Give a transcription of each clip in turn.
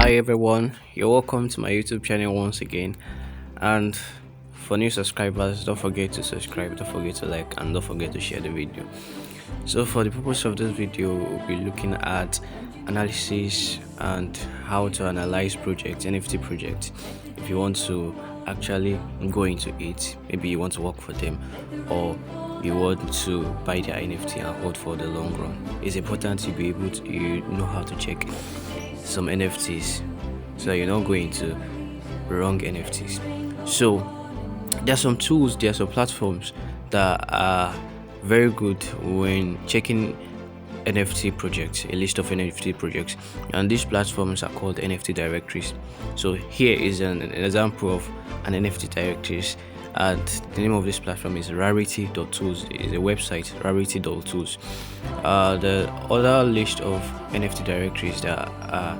Hi everyone, you're welcome to my YouTube channel once again. And for new subscribers, don't forget to subscribe, don't forget to like, and don't forget to share the video. So for the purpose of this video, we'll be looking at analysis and how to analyze projects, NFT projects. If you want to actually go into it, maybe you want to work for them, or you want to buy their NFT and hold for the long run, it's important to be able to know how to check some NFTs so that you're not going to wrong NFTs. So there are some tools, there are some platforms that are very good when checking NFT projects, a list of NFT projects, and these platforms are called NFT directories. So here is an example of an NFT directories, and the name of this platform is rarity.tools. It's a website, rarity.tools. The other list of NFT directories that are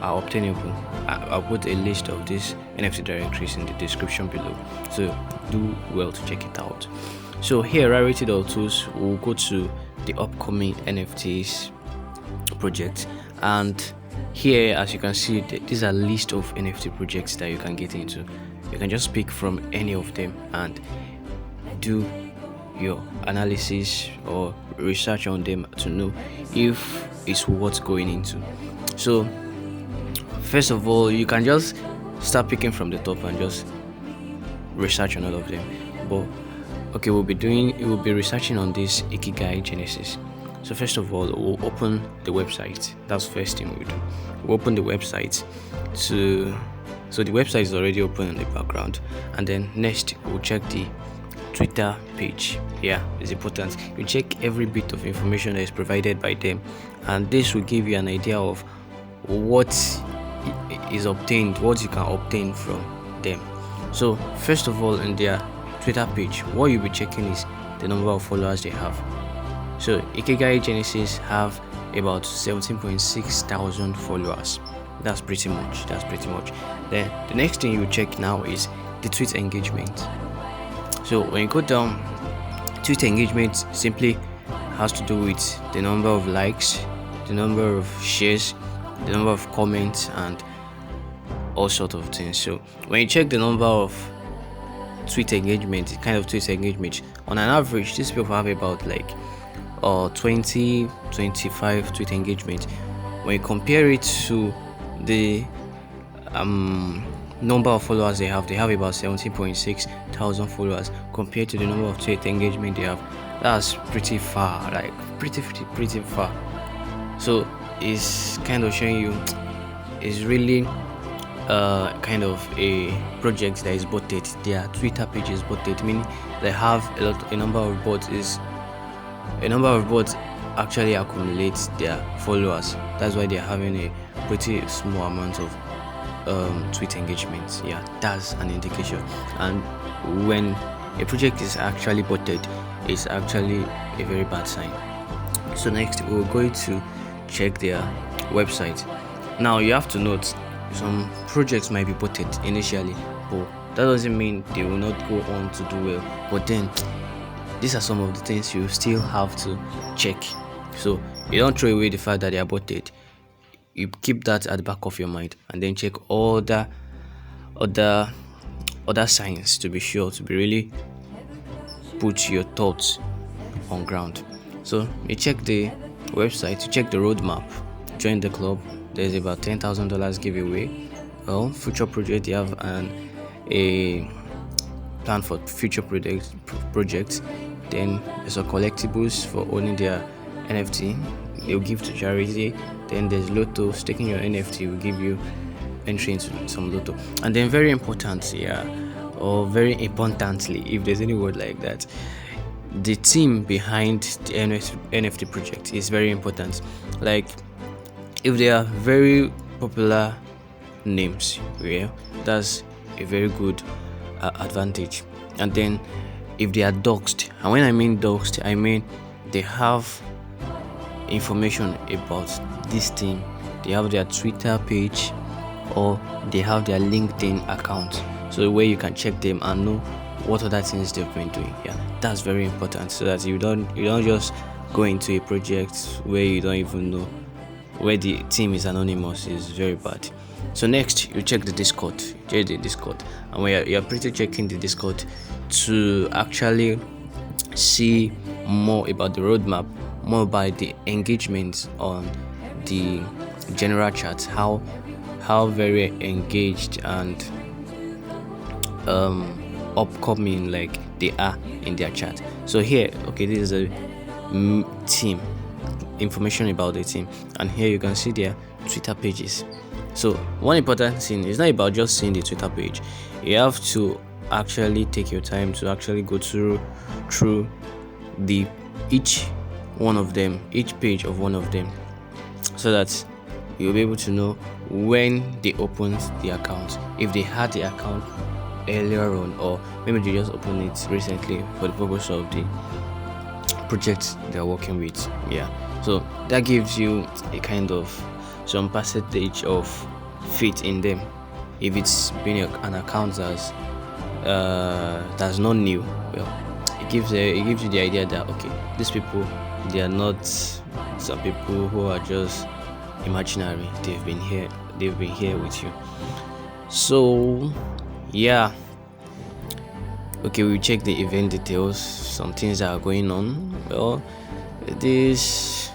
obtainable, I'll put a list of these NFT directories in the description below, so do well to check it out. So here, rarity.tools, we'll go to the upcoming NFTs project, and here, as you can see, these are list of NFT projects that you can get into. You can just pick from any of them and do your analysis or research on them to know if it's worth going into. So first of all, you can just start picking from the top and just research on all of them. But okay, we'll be researching on this Ikigai Genesis. So first of all, we'll open the website. That's the first thing we do. We'll open the website so the website is already open in the background, and then next we'll check the Twitter page. Yeah, it's important. You check every bit of information that is provided by them, and this will give you an idea of what is obtained, what you can obtain from them. So first of all, in their Twitter page, what you'll be checking is the number of followers they have. So Ikigai Genesis have about 17.6 thousand followers. That's pretty much. Then the next thing you check now is the tweet engagement. So when you go down, tweet engagement simply has to do with the number of likes, the number of shares, the number of comments, and all sorts of things. So when you check the number of tweet engagement, on an average, these people have about 20-25 tweet engagement. When you compare it to the number of followers they have about 17.6 thousand followers compared to the number of tweet engagement they have. That's pretty far, pretty far. So it's kind of showing you it's really kind of a project that is botted. Their Twitter page is botted, meaning they have a number of bots actually accumulates their followers. That's why they're having a pretty small amount of tweet engagement. Yeah, that's an indication. And when a project is actually botted, it's actually a very bad sign. So next, we're going to check their website. Now you have to note some projects might be botted initially, but that doesn't mean they will not go on to do well. But then these are some of the things you still have to check. So you don't throw away the fact that they are botted. You keep that at the back of your mind, and then check all the other signs to be sure to be really put your thoughts on ground. So you check the website, you check the roadmap, join the club. There's about $10,000 giveaway. Well, future project, they have a plan for future projects. Then there's a collectibles for owning their NFT. They'll give to charity. Then there's Lotto. Staking your NFT will give you entry into some Lotto. And then very importantly, if there's any word like that, the team behind the NFT project is very important. Like if they are very popular names, that's a very good advantage. And then if they are doxed, and when I mean doxed, I mean they have information about this team. They have their Twitter page or they have their LinkedIn account, so where you can check them and know what other things they've been doing. Yeah, that's very important, so that you don't just go into a project where you don't even know where the team is anonymous is very bad. So next, you check the Discord. And when you're pretty checking the Discord to actually see more about the roadmap, more about the engagement on the general chat, how very engaged and upcoming like they are in their chat. So here, okay, this is a team, information about the team, and here you can see their Twitter pages. So one important thing is not about just seeing the Twitter page. You have to actually take your time to actually go through each page of one of them, so that you'll be able to know when they opened the account, if they had the account earlier on, or maybe they just opened it recently for the purpose of the project they're working with. So that gives you a kind of some percentage of faith in them. If it's been an account that's not new, well, it gives you the idea that okay, these people, they are not some people who are just imaginary. They've been here with you. So yeah, okay, we check the event details, some things that are going on. Well, is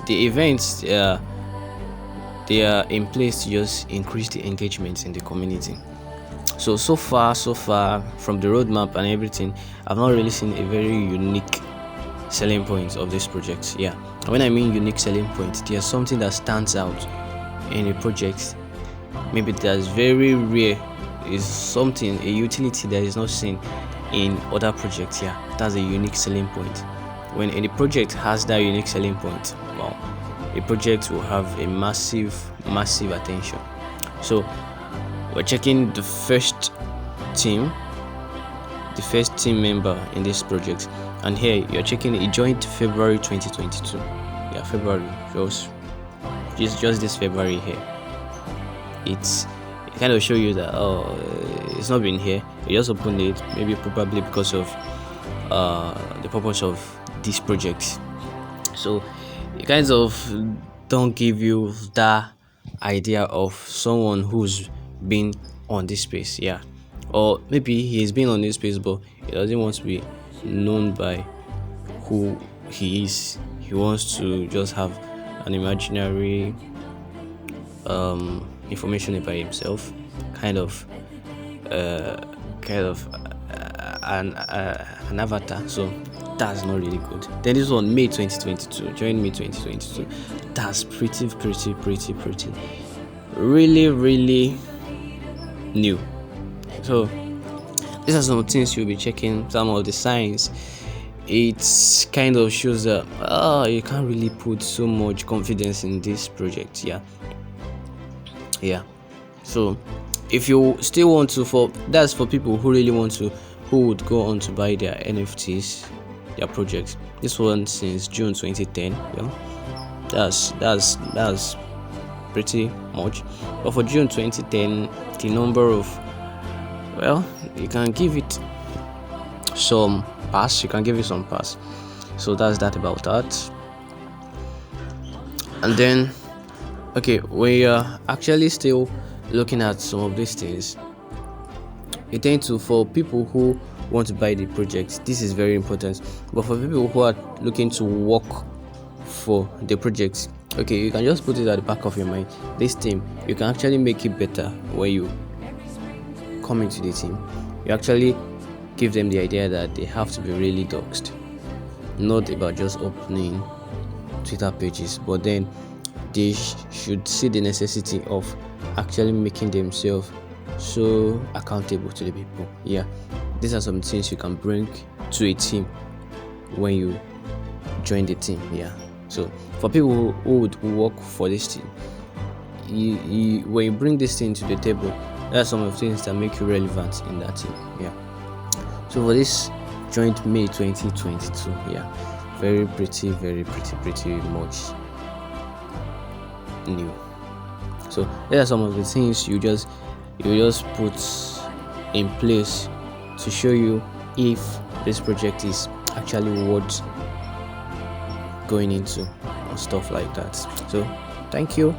the events, they are in place to just increase the engagement in the community. So far from the roadmap and everything, I've not really seen a very unique selling point of this project. And when I mean unique selling point, there's something that stands out in a project, maybe that's very rare, is something, a utility that is not seen in other projects. That's a unique selling point. When any project has that unique selling point, well, a project will have a massive attention. So we're checking the first team member in this project, and here you're checking it joined February 2022. February, just this February here. It kind of show you that it's not been here. You just opened it, maybe probably because of the purpose of this project. So it kind of don't give you that idea of someone who's been on this space. Or maybe he's been on this space, but he doesn't want to be known by who he is. He wants to just have an imaginary information about himself, kind of an avatar. So that's not really good. Then this one, May 2022, join May 2022. That's pretty really new. So these are some things you'll be checking, some of the signs. It kind of shows that you can't really put so much confidence in this project. So if you still want to, that's for people who really want to, who would go on to buy their NFTs, their projects. This one since June 2010. That's pretty much. But for June 2010, the number of, you can give it some pass. So that's that about that. And then okay, we are actually still looking at some of these things. You tend to, for people who want to buy the project, this is very important. But for people who are looking to work for the project, okay, you can just put it at the back of your mind. This team, you can actually make it better when you come into the team. You actually give them the idea that they have to be really doxed, not about just opening Twitter pages, but then they should see the necessity of actually making themselves so accountable to the people. These are some things you can bring to a team when you join the team. So for people who would work for this team, when you bring this thing to the table, there are some of the things that make you relevant in that team. So for this joint May 2022, very pretty much new. So there are some of the things you just put in place to show you if this project is actually worth going into and stuff like that. So thank you.